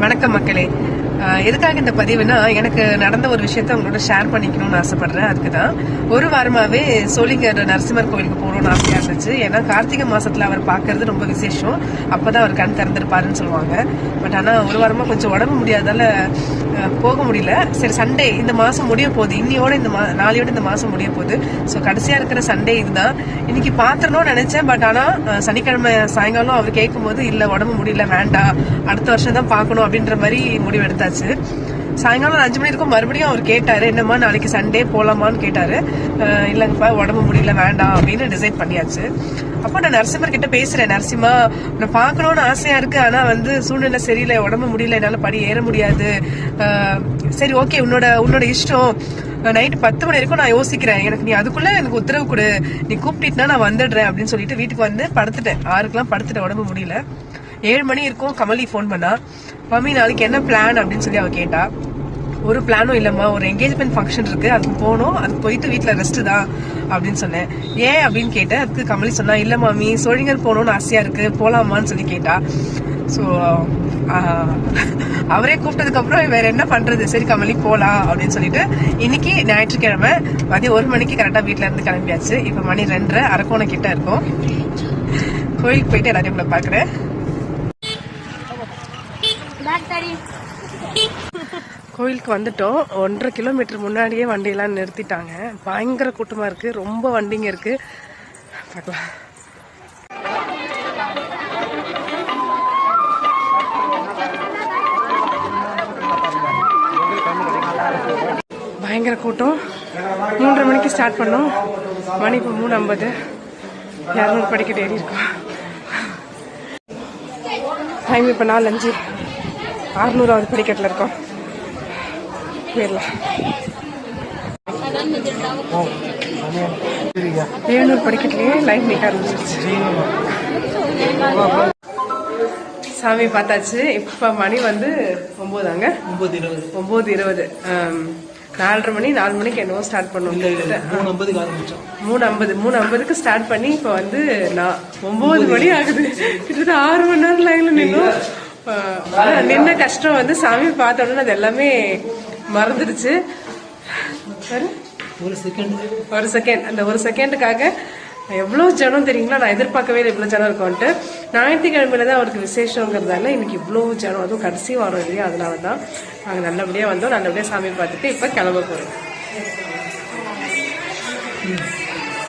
வணக்கம் மக்களே. எதுக்காக இந்த பதிவுனா, எனக்கு நடந்த ஒரு விஷயத்த உங்களோட ஷேர் பண்ணிக்கணும்னு ஆசைப்படுறேன். அதுக்குதான் ஒரு வாரமாவே சோளிங்கர் நரசிம்மர் கோயிலுக்கு போகணும்னு ஆசையா இருந்துச்சு. ஏன்னா கார்த்திகை மாசத்துல அவர் பாக்குறது ரொம்ப விசேஷம். அப்பதான் அவர் கண் திறந்திருப்பாருன்னு சொல்லுவாங்க. பட் ஆனா ஒரு வாரமா கொஞ்சம் உடம்பு முடியாதால போக முடியல. சரி, சண்டே இந்த மாசம் முடிய போகுது, இன்னையோட நாளையோட இந்த மாசம் முடிய போகுது. ஸோ கடைசியா இருக்கிற சண்டே இதுதான். இன்னைக்கு பாத்திரணும்னு நினைச்சேன். பட் ஆனா சனிக்கிழமை சாயங்காலம் அவர் கேட்கும் போது இல்ல உடம்பு முடியல, வேண்டாம், அடுத்த வருஷம் தான் பாக்கணும் அப்படின்ற மாதிரி முடிவு எடுத்தாச்சு. சாயங்காலம் 5 மணி இருக்கும் மறுபடியும் அவர் கேட்டாரு, என்னம்மா நாளைக்கு சண்டே போலாமான்னு கேட்டாரு. இல்லங்கப்பா உடம்பு முடியல, வேண்டாம் அப்படின்னு டிசைட் பண்ணியாச்சு. அப்போ நான் நரசிம்மர் கிட்ட பேசுறேன், நரசிம்மா நான் பாக்கணும்னு ஆசையா இருக்கு, ஆனா சூழ்நிலை சரியில்லை, உடம்பு முடியல, என்னால படி ஏற முடியாது. சரி ஓகே, உன்னோட இஷ்டம். நைட்டு 10 மணி வரைக்கும் நான் யோசிக்கிறேன், எனக்கு நீ அதுக்குள்ள எனக்கு உத்தரவு கொடு, நீ கூப்பிட்டுனா நான் வந்துடுறேன் அப்படின்னு சொல்லிட்டு வீட்டுக்கு வந்து படுத்துட்டேன். 6க்குலாம் படுத்துட்டேன், உடம்பு முடியல. 7 மணி இருக்கும் கமலி போன் பண்ணா, மம்மி நாளைக்கு என்ன பிளான் அப்படின்னு சொல்லி அவ கேட்டா. ஒரு பிளானும் இல்லம்மா, ஒரு என்கேஜ்மெண்ட் ஃபங்க்ஷன் இருக்கு, அதுக்கு போகணும், அதுக்கு போயிட்டு வீட்டுல ரெஸ்ட் தான் அப்படின்னு சொன்னேன். ஏன் அப்படின்னு கேட்டேன். அதுக்கு கமலி சொன்னா, இல்ல மாமி சோழிங்கர் போகணும்னு ஆசையா இருக்கு, போலாமான்னு சொல்லி கேட்டா. ஸோ அவரே கூப்பிட்டதுக்கு அப்புறம் வேற என்ன பண்றது, சரி கமலி போலாம் அப்படின்னு சொல்லிட்டு இன்னைக்கு ஞாயிற்றுக்கிழமை மதியம் 1 மணிக்கு கரெக்டா வீட்டுல இருந்து கிளம்பியாச்சு. இப்ப மணி 2:30, அரக்கோணம் கிட்ட இருக்கும். கோயிலுக்கு போயிட்டு எல்லாரையும் உங்களை பாக்குறேன். கோயிலுக்கு வந்துட்டோம். 1.5 கிலோமீட்டர் முன்னாடியே வண்டியெல்லாம் நிறுத்திட்டாங்க. பயங்கர கூட்டமா இருக்கு, ரொம்ப வண்டிங்க இருக்கு. பார்க்கலாம். பயங்கர கூட்டம். 3:30 மணிக்கு ஸ்டார்ட் பண்ணோம். மணி இப்போ 3:50. 200 படிக்கட்டு ஏறி இருக்கோம். டைம் இப்போ 4:05. 600வது படிக்கட்டில் இருக்கோம். போயிடலாம். 700 படிக்கட்டுலயே லைன் நிற்க ஆரம்பிச்சிருச்சு. சாமி பார்த்தாச்சு. இப்ப மணி 9. 9:20. 4:30 மணி 4 மணிக்கு என்னவோ ஸ்டார்ட் பண்ணுவோம். 3:50க்கு ஸ்டார்ட் பண்ணி இப்ப 9 மணி ஆகுது. கிட்டத்தட்ட 6 மணி நேரம் லைன்ல நின்னோம். நின்ன கஷ்டம் சாமி பார்த்தோன்னு அது எல்லாமே மறந்துடுச்சு. ஒரு செகண்ட் அந்த ஒரு செகண்டுக்காக எவ்வளவு ஜனம் தெரியுங்களா. நான் எதிர்பார்க்கவே இல்லை இவ்வளவு ஜனம் இருக்கும்ட்டு. ஞாயிற்றுக்கிழமையில தான் அவருக்கு விசேஷங்கிறதால இன்னைக்கு இவ்வளவு ஜனம், அதுவும் கடைசி வாரம் இல்லையா, அதனாலதான் நாங்க நல்லபடியா வந்தோம். நல்லபடியா சாமி பார்த்துட்டு இப்ப கிளம்ப போறோம்.